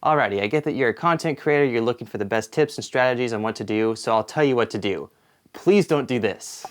Alrighty, I get that you're a content creator, you're looking for the best tips and strategies on what to do, so I'll tell you what to do. Please don't do this.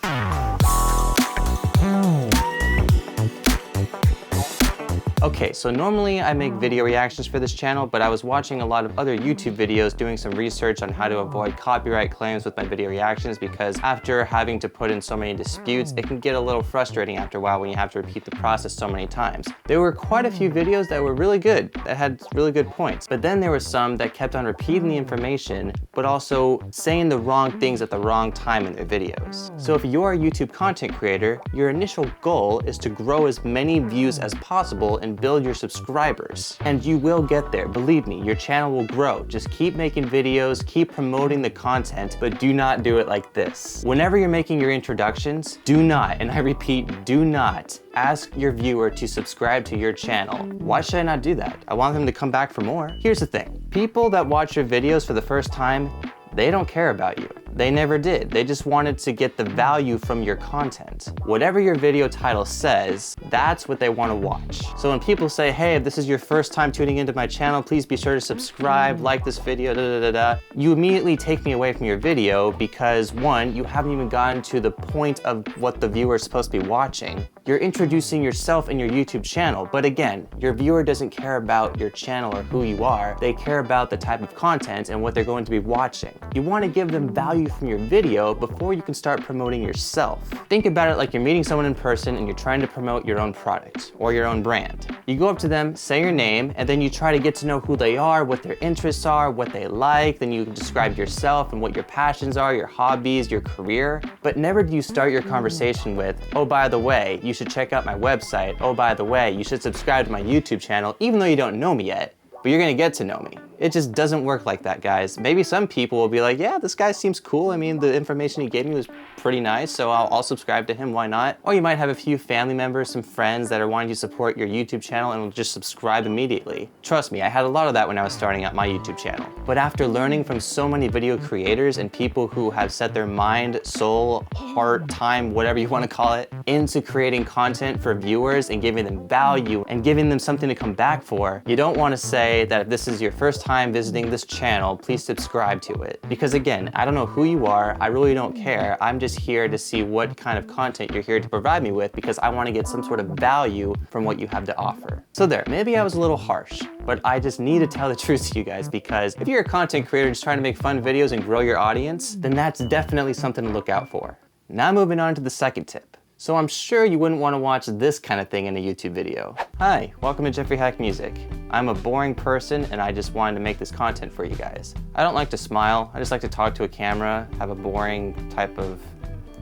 Okay, so normally I make video reactions for this channel, but I was watching a lot of other YouTube videos doing some research on how to avoid copyright claims with my video reactions, because after having to put in so many disputes, it can get a little frustrating after a while when you have to repeat the process so many times. There were quite a few videos that were really good, that had really good points, but then there were some that kept on repeating the information, but also saying the wrong things at the wrong time in their videos. So if you're a YouTube content creator, your initial goal is to grow as many views as possible and build your subscribers. And you will get there, believe me, your channel will grow. Just keep making videos, keep promoting the content, but do not do it like this. Whenever you're making your introductions, do not, and I repeat, do not ask your viewer to subscribe to your channel. Why should I not do that? I want them to come back for more. Here's the thing, people that watch your videos for the first time, they don't care about you. They never did. They just wanted to get the value from your content. Whatever your video title says, that's what they want to watch. So when people say, hey, if this is your first time tuning into my channel, please be sure to subscribe, like this video, you immediately take me away from your video because one, you haven't even gotten to the point of what the viewer is supposed to be watching. You're introducing yourself and your YouTube channel, but again, your viewer doesn't care about your channel or who you are. They care about the type of content and what they're going to be watching. You want to give them value from your video before you can start promoting yourself. Think about it like you're meeting someone in person and you're trying to promote your own product or your own brand. You go up to them, say your name, and then you try to get to know who they are, what their interests are, what they like, then you describe yourself and what your passions are, your hobbies, your career. But never do you start your conversation with, oh, by the way, you should check out my website. Oh, by the way, you should subscribe to my YouTube channel, even though you don't know me yet, but you're gonna get to know me. It just doesn't work like that, guys. Maybe some people will be like, yeah, this guy seems cool. I mean, the information he gave me was pretty nice, so I'll subscribe to him, why not? Or you might have a few family members, some friends that are wanting to support your YouTube channel and will just subscribe immediately. Trust me, I had a lot of that when I was starting out my YouTube channel. But after learning from so many video creators and people who have set their mind, soul, heart, time, whatever you want to call it, into creating content for viewers and giving them value and giving them something to come back for, you don't want to say that if this is your first time visiting this channel, please subscribe to it. Because again, I don't know who you are, I really don't care. I'm just here to see what kind of content you're here to provide me with because I want to get some sort of value from what you have to offer. So there, maybe I was a little harsh, but I just need to tell the truth to you guys, because if you're a content creator just trying to make fun videos and grow your audience, then that's definitely something to look out for. Now moving on to the second tip. So I'm sure you wouldn't want to watch this kind of thing in a YouTube video. Hi, welcome to Jeffrey Hack Music. I'm a boring person and I just wanted to make this content for you guys. I don't like to smile, I just like to talk to a camera, have a boring type of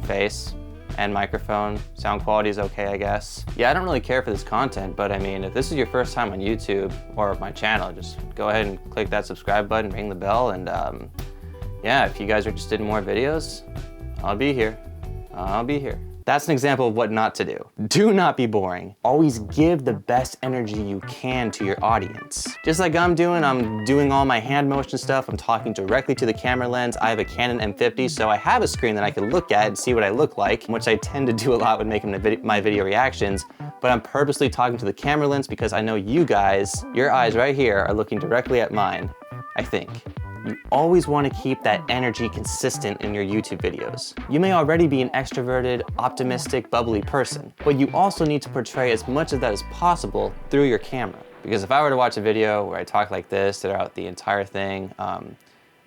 face and microphone. Sound quality is okay, I guess. Yeah, I don't really care for this content, but I mean, if this is your first time on YouTube or my channel, just go ahead and click that subscribe button, ring the bell, and yeah, if you guys are interested in more videos, I'll be here. I'll be here. That's an example of what not to do. Do not be boring. Always give the best energy you can to your audience. Just like I'm doing all my hand motion stuff. I'm talking directly to the camera lens. I have a Canon M50, so I have a screen that I can look at and see what I look like, which I tend to do a lot when making my video reactions. But I'm purposely talking to the camera lens because I know you guys, your eyes right here, are looking directly at mine, I think. You always want to keep that energy consistent in your YouTube videos. You may already be an extroverted, optimistic, bubbly person, but you also need to portray as much of that as possible through your camera. Because if I were to watch a video where I talk like this throughout the entire thing,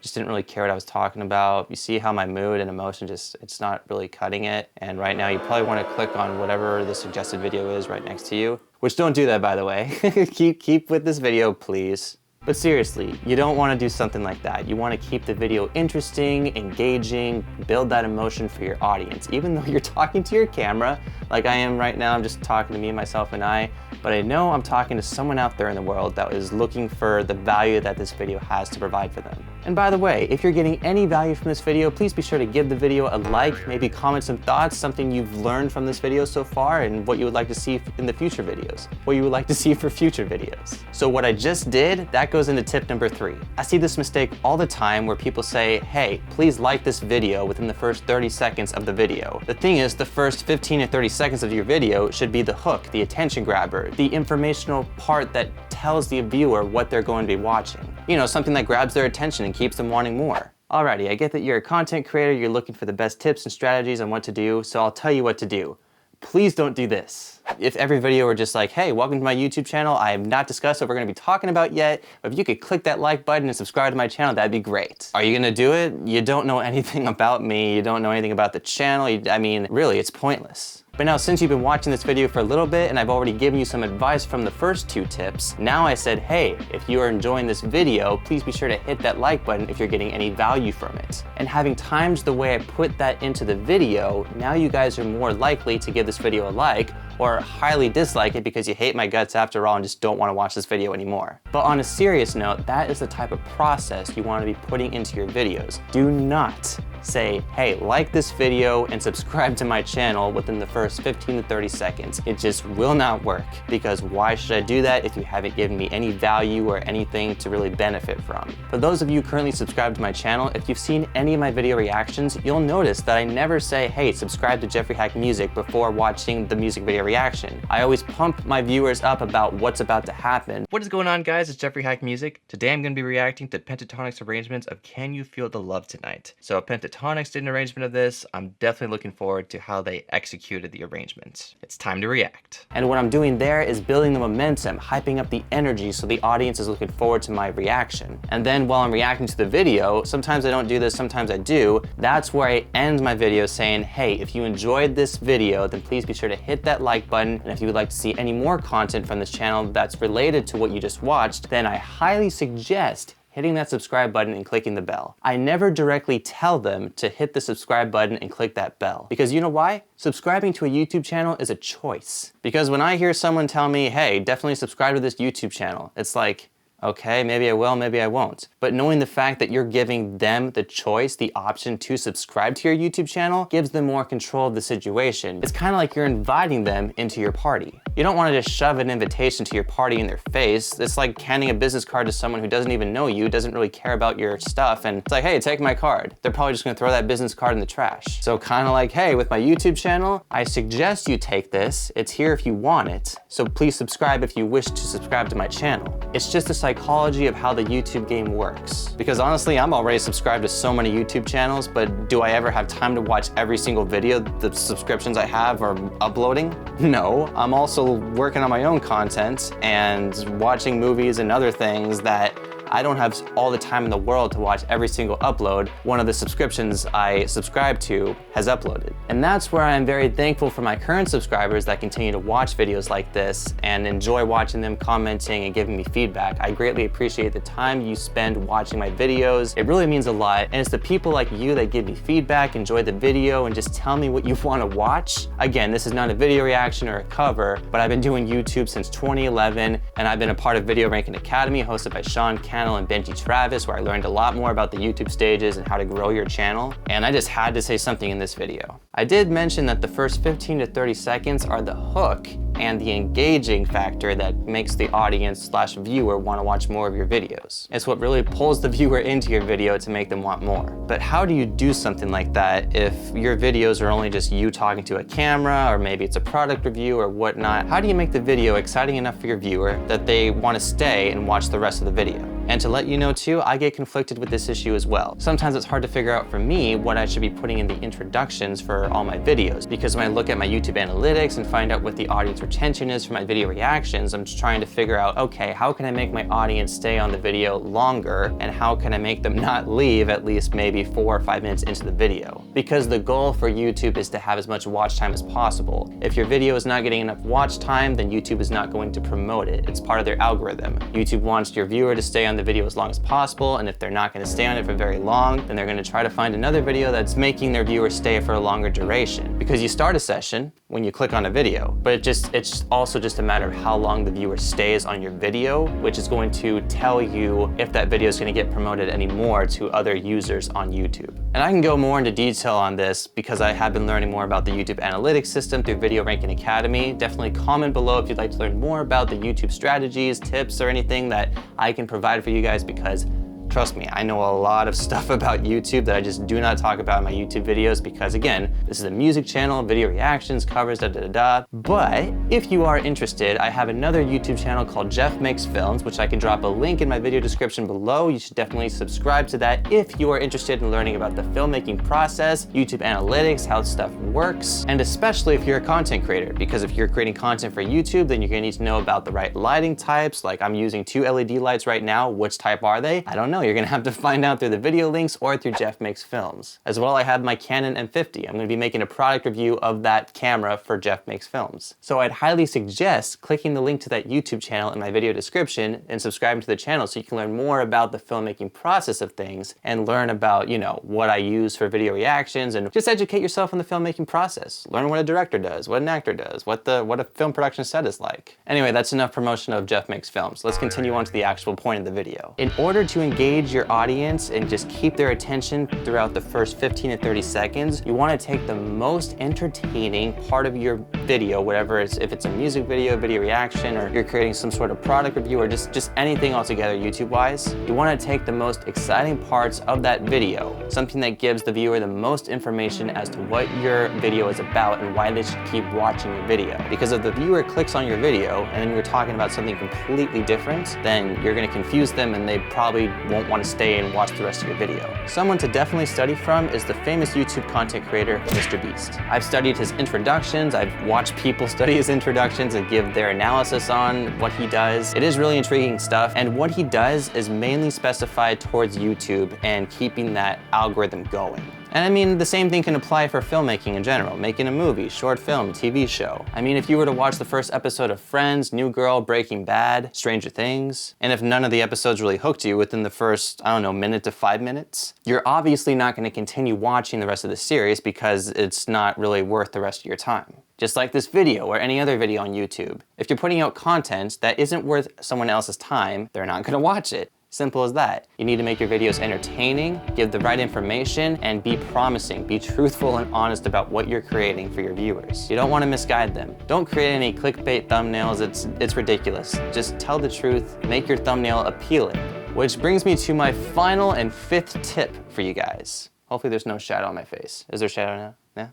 just didn't really care what I was talking about, you see how my mood and emotion it's not really cutting it. And right now you probably want to click on whatever the suggested video is right next to you, which don't do that, by the way. keep with this video, please. But seriously, you don't want to do something like that. You want to keep the video interesting, engaging, build that emotion for your audience. Even though you're talking to your camera, like I am right now, I'm just talking to me, myself, and I, but I know I'm talking to someone out there in the world that is looking for the value that this video has to provide for them. And by the way, if you're getting any value from this video, please be sure to give the video a like, maybe comment some thoughts, something you've learned from this video so far, and what you would like to see in the future videos, what you would like to see for future videos. So what I just did, that goes into tip number 3. I see this mistake all the time where people say, hey, please like this video within the first 30 seconds of the video. The thing is, the first 15 or 30 seconds of your video should be the hook, the attention grabber, the informational part that tells the viewer what they're going to be watching. You know, something that grabs their attention and keeps them wanting more. Alrighty, I get that you're a content creator, you're looking for the best tips and strategies on what to do, so I'll tell you what to do. Please don't do this. If every video were just like, hey, welcome to my YouTube channel, I have not discussed what we're gonna be talking about yet, but if you could click that like button and subscribe to my channel, that'd be great. Are you gonna do it? You don't know anything about me, you don't know anything about the channel, I mean, really, it's pointless. But now, since you've been watching this video for a little bit and I've already given you some advice from the first 2 tips, now I said, hey, if you are enjoying this video, please be sure to hit that like button if you're getting any value from it. And having timed the way I put that into the video, now you guys are more likely to give this video a like or highly dislike it because you hate my guts after all and just don't want to watch this video anymore. But on a serious note, that is the type of process you want to be putting into your videos. Do not say, hey, like this video and subscribe to my channel within the first 15 to 30 seconds. It just will not work, because why should I do that if you haven't given me any value or anything to really benefit from? For those of you currently subscribed to my channel, if you've seen any of my video reactions, you'll notice that I never say, hey, subscribe to Jeffrey Hack Music before watching the music video reaction. I always pump my viewers up about what's about to happen. What is going on, guys? It's Jeffrey Hack Music. Today I'm going to be reacting to Pentatonic's arrangements of Can You Feel the Love Tonight? So Pentatonics did an arrangement of this. I'm definitely looking forward to how they executed the arrangement. It's time to react. And what I'm doing there is building the momentum, hyping up the energy so the audience is looking forward to my reaction. And then while I'm reacting to the video, sometimes I don't do this, sometimes I do, that's where I end my video saying, hey, if you enjoyed this video, then please be sure to hit that like button. And if you would like to see any more content from this channel that's related to what you just watched, then I highly suggest hitting that subscribe button and clicking the bell. I never directly tell them to hit the subscribe button and click that bell. Because you know why? Subscribing to a YouTube channel is a choice. Because when I hear someone tell me, hey, definitely subscribe to this YouTube channel, it's like, okay, maybe I will, maybe I won't. But knowing the fact that you're giving them the choice, the option to subscribe to your YouTube channel, gives them more control of the situation. It's kind of like you're inviting them into your party. You don't want to just shove an invitation to your party in their face. It's like handing a business card to someone who doesn't even know you, doesn't really care about your stuff, and it's like, hey, take my card. They're probably just gonna throw that business card in the trash. So kind of like, hey, with my YouTube channel, I suggest you take this. It's here if you want it. So please subscribe if you wish to subscribe to my channel. It's just a psychology of how the YouTube game works. Because honestly, I'm already subscribed to so many YouTube channels, but do I ever have time to watch every single video the subscriptions I have are uploading? No, I'm also working on my own content and watching movies and other things that I don't have all the time in the world to watch every single upload one of the subscriptions I subscribe to has uploaded. And that's where I am very thankful for my current subscribers that continue to watch videos like this and enjoy watching them, commenting, and giving me feedback. I greatly appreciate the time you spend watching my videos. It really means a lot, and it's the people like you that give me feedback, enjoy the video, and just tell me what you want to watch. Again, this is not a video reaction or a cover, but I've been doing YouTube since 2011, and I've been a part of Video Ranking Academy, hosted by Sean Cannell and Benji Travis, where I learned a lot more about the YouTube stages and how to grow your channel. And I just had to say something in this video. I did mention that the first 15 to 30 seconds are the hook and the engaging factor that makes the audience / viewer want to watch more of your videos. It's what really pulls the viewer into your video to make them want more. But how do you do something like that if your videos are only just you talking to a camera, or maybe it's a product review or whatnot? How do you make the video exciting enough for your viewer that they want to stay and watch the rest of the video? And to let you know too, I get conflicted with this issue as well. Sometimes it's hard to figure out for me what I should be putting in the introductions for all my videos, because when I look at my YouTube analytics and find out what the audience retention is for my video reactions, I'm just trying to figure out, okay, how can I make my audience stay on the video longer, and how can I make them not leave at least maybe 4 or 5 minutes into the video? Because the goal for YouTube is to have as much watch time as possible. If your video is not getting enough watch time, then YouTube is not going to promote it. It's part of their algorithm. YouTube wants your viewer to stay on the video as long as possible, and if they're not going to stay on it for very long, then they're going to try to find another video that's making their viewers stay for a longer duration. Because you start a session when you click on a video, but it just it's also just a matter of how long the viewer stays on your video, which is going to tell you if that video is going to get promoted anymore to other users on YouTube. And I can go more into detail on this because I have been learning more about the YouTube analytics system through Video Ranking Academy. Definitely comment below if you'd like to learn more about the YouTube strategies, tips, or anything that I can provide for you guys, because trust me, I know a lot of stuff about YouTube that I just do not talk about in my YouTube videos because, again, this is a music channel, video reactions, covers, da-da-da-da. But if you are interested, I have another YouTube channel called Jeff Makes Films, which I can drop a link in my video description below. You should definitely subscribe to that if you are interested in learning about the filmmaking process, YouTube analytics, how stuff works, and especially if you're a content creator, because if you're creating content for YouTube, then you're gonna need to know about the right lighting types. Like, I'm using 2 LED lights right now. Which type are they? I don't know. You're gonna have to find out through the video links or through Jeff Makes Films. As well, I have my Canon M50. I'm gonna be making a product review of that camera for Jeff Makes Films. So I'd highly suggest clicking the link to that YouTube channel in my video description and subscribing to the channel so you can learn more about the filmmaking process of things and learn about, you know, what I use for video reactions, and just educate yourself on the filmmaking process. Learn what a director does, what an actor does, what a film production set is like. Anyway, that's enough promotion of Jeff Makes Films. Let's continue on to the actual point of the video. In order to engage your audience and just keep their attention throughout the first 15 to 30 seconds, you want to take the most entertaining part of your video, whatever it's, if it's a music video, video reaction, or you're creating some sort of product review, or just anything altogether YouTube-wise. You want to take the most exciting parts of that video, something that gives the viewer the most information as to what your video is about and why they should keep watching your video. Because if the viewer clicks on your video and then you're talking about something completely different, then you're going to confuse them and they probably won't want to stay and watch the rest of your video. Someone to definitely study from is the famous YouTube content creator, MrBeast. I've studied his introductions, I've watched people study his introductions and give their analysis on what he does. It is really intriguing stuff, and what he does is mainly specified towards YouTube and keeping that algorithm going. And I mean, the same thing can apply for filmmaking in general, making a movie, short film, TV show. I mean, if you were to watch the first episode of Friends, New Girl, Breaking Bad, Stranger Things, and if none of the episodes really hooked you within the first, I don't know, minute to 5 minutes, you're obviously not going to continue watching the rest of the series because it's not really worth the rest of your time. Just like this video or any other video on YouTube. If you're putting out content that isn't worth someone else's time, they're not going to watch it. Simple as that. You need to make your videos entertaining, give the right information, and be promising. Be truthful and honest about what you're creating for your viewers. You don't want to misguide them. Don't create any clickbait thumbnails. It's ridiculous. Just tell the truth, make your thumbnail appealing. Which brings me to my final and 5th tip for you guys. Hopefully there's no shadow on my face. Is there shadow now? Yeah?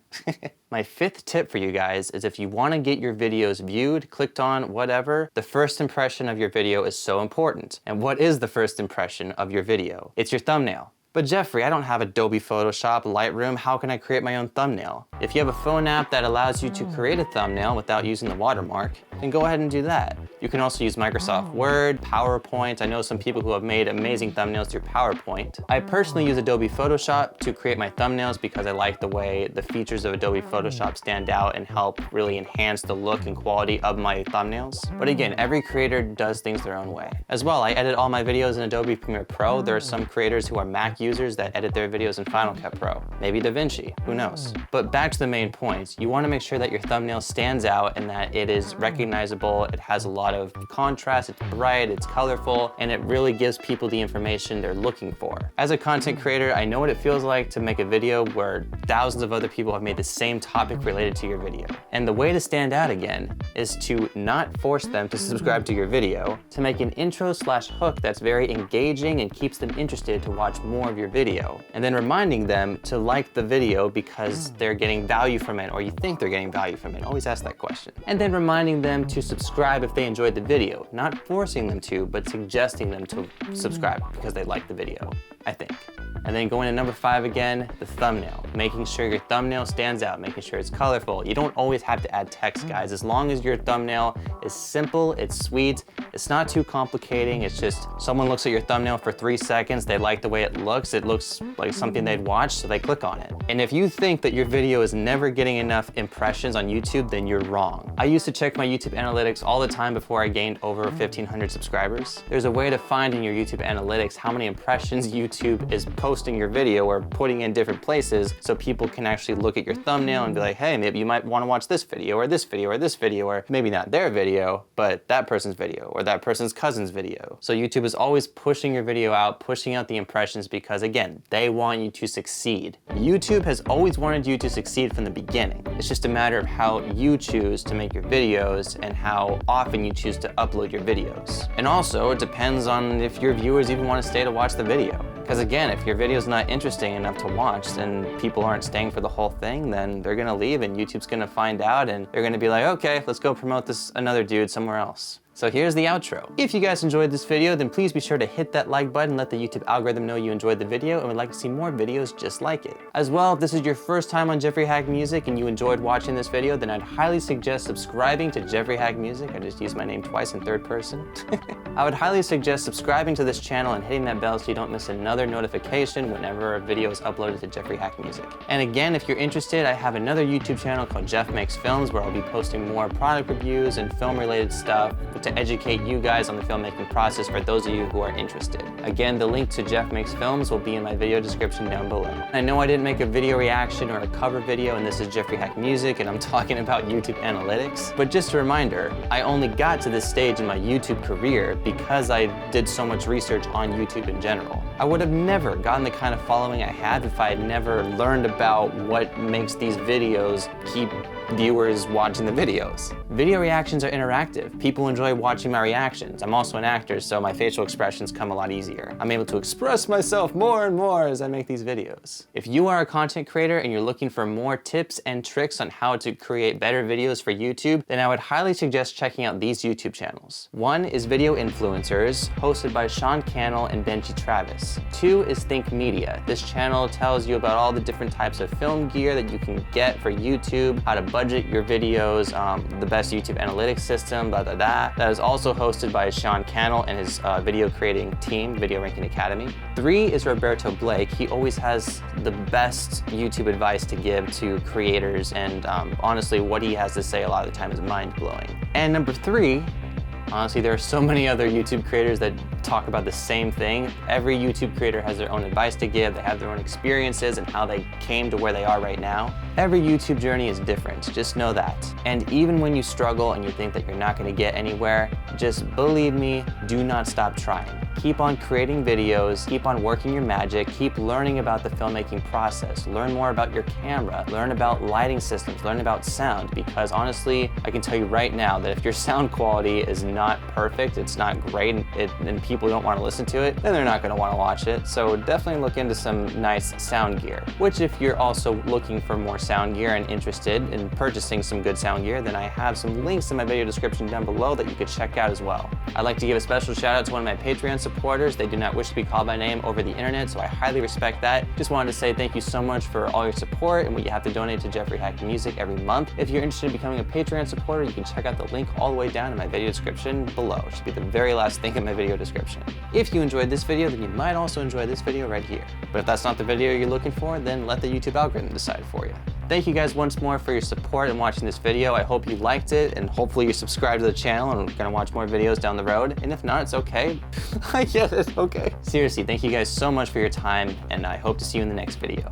My 5th tip for you guys is if you want to get your videos viewed, clicked on, whatever, the first impression of your video is so important. And what is the first impression of your video? It's your thumbnail. But Jeffrey, I don't have Adobe Photoshop, Lightroom, how can I create my own thumbnail? If you have a phone app that allows you to create a thumbnail without using the watermark, then go ahead and do that. You can also use Microsoft Word, PowerPoint. I know some people who have made amazing thumbnails through PowerPoint. I personally use Adobe Photoshop to create my thumbnails because I like the way the features of Adobe Photoshop stand out and help really enhance the look and quality of my thumbnails. But again, every creator does things their own way. As well, I edit all my videos in Adobe Premiere Pro. There are some creators who are Mac users that edit their videos in Final Cut Pro. Maybe DaVinci, who knows? But back to the main points, you want to make sure that your thumbnail stands out and that it is recognizable, it has a lot of contrast, it's bright, it's colorful, and it really gives people the information they're looking for. As a content creator, I know what it feels like to make a video where thousands of other people have made the same topic related to your video. And the way to stand out again is to not force them to subscribe to your video, to make an intro/hook that's very engaging and keeps them interested to watch more of your video, and then reminding them to like the video because they're getting value from it, or you think they're getting value from it. Always ask that question. And then reminding them to subscribe if they enjoyed the video, not forcing them to, but suggesting them to subscribe because they like the video, I think. And then going to number 5 again, the thumbnail. Making sure your thumbnail stands out, making sure it's colorful. You don't always have to add text, guys. As long as your thumbnail is simple, it's sweet, it's not too complicating, it's just someone looks at your thumbnail for 3 seconds, they like the way it looks like something they'd watch, so they click on it. And if you think that your video is never getting enough impressions on YouTube, then you're wrong. I used to check my YouTube analytics all the time before I gained over 1,500 subscribers. There's a way to find in your YouTube analytics how many impressions YouTube is posting posting your video or putting in different places so people can actually look at your thumbnail and be like, hey, maybe you might want to watch this video or this video or this video, or maybe not their video, but that person's video or that person's cousin's video. So YouTube is always pushing your video out, pushing out the impressions because, again, they want you to succeed. YouTube has always wanted you to succeed from the beginning. It's just a matter of how you choose to make your videos and how often you choose to upload your videos. And also, it depends on if your viewers even want to stay to watch the video. Because again, if your video is not interesting enough to watch, then people aren't staying for the whole thing, then they're gonna leave and YouTube's gonna find out and they're gonna be like, okay, let's go promote this another dude somewhere else. So here's the outro. If you guys enjoyed this video, then please be sure to hit that like button, let the YouTube algorithm know you enjoyed the video and would like to see more videos just like it. As well, if this is your first time on Jeffrey Hack Music and you enjoyed watching this video, then I'd highly suggest subscribing to Jeffrey Hack Music. I just used my name twice in third person. I would highly suggest subscribing to this channel and hitting that bell so you don't miss another notification whenever a video is uploaded to Jeffrey Hack Music. And again, if you're interested, I have another YouTube channel called Jeff Makes Films where I'll be posting more product reviews and film related stuff to educate you guys on the filmmaking process for those of you who are interested. Again, the link to Jeff Makes Films will be in my video description down below. I know I didn't make a video reaction or a cover video, and this is Jeffrey Hack Music, and I'm talking about YouTube analytics, but just a reminder, I only got to this stage in my YouTube career because I did so much research on YouTube in general. I would have never gotten the kind of following I have if I had never learned about what makes these videos keep viewers watching the videos. Video reactions are interactive. People enjoy watching my reactions. I'm also an actor, so my facial expressions come a lot easier. I'm able to express myself more and more as I make these videos. If you are a content creator and you're looking for more tips and tricks on how to create better videos for YouTube, then I would highly suggest checking out these YouTube channels. One is Video Influencers, hosted by Sean Cannell and Benji Travis. Two is Think Media. This channel tells you about all the different types of film gear that you can get for YouTube, how to budget your videos, the best YouTube analytics system, blah, blah, blah. That is also hosted by Sean Cannell and his video creating team, Video Ranking Academy. Three is Roberto Blake. He always has the best YouTube advice to give to creators, and honestly, what he has to say a lot of the time is mind-blowing. And number three, honestly, there are so many other YouTube creators that talk about the same thing. Every YouTube creator has their own advice to give. They have their own experiences and how they came to where they are right now. Every YouTube journey is different, just know that. And even when you struggle and you think that you're not gonna get anywhere, just believe me, do not stop trying. Keep on creating videos, keep on working your magic, keep learning about the filmmaking process, learn more about your camera, learn about lighting systems, learn about sound, because honestly, I can tell you right now that if your sound quality is not perfect, it's not great, and people don't want to listen to it, then they're not going to want to watch it. So definitely look into some nice sound gear, which if you're also looking for more sound gear and interested in purchasing some good sound gear, then I have some links in my video description down below that you could check out as well. I'd like to give a special shout out to one of my Patreon supporters. They do not wish to be called by name over the internet, so I highly respect that. Just wanted to say thank you so much for all your support and what you have to donate to Jeffrey Hack Music every month. If you're interested in becoming a Patreon supporter, you can check out the link all the way down in my video description below. It should be the very last thing in my video description. If you enjoyed this video, then you might also enjoy this video right here. But if that's not the video you're looking for, then let the YouTube algorithm decide for you. Thank you guys once more for your support and watching this video. I hope you liked it, and hopefully you're subscribed to the channel and gonna watch more videos down the road. And if not, it's okay. I get it, okay. Seriously, thank you guys so much for your time, and I hope to see you in the next video.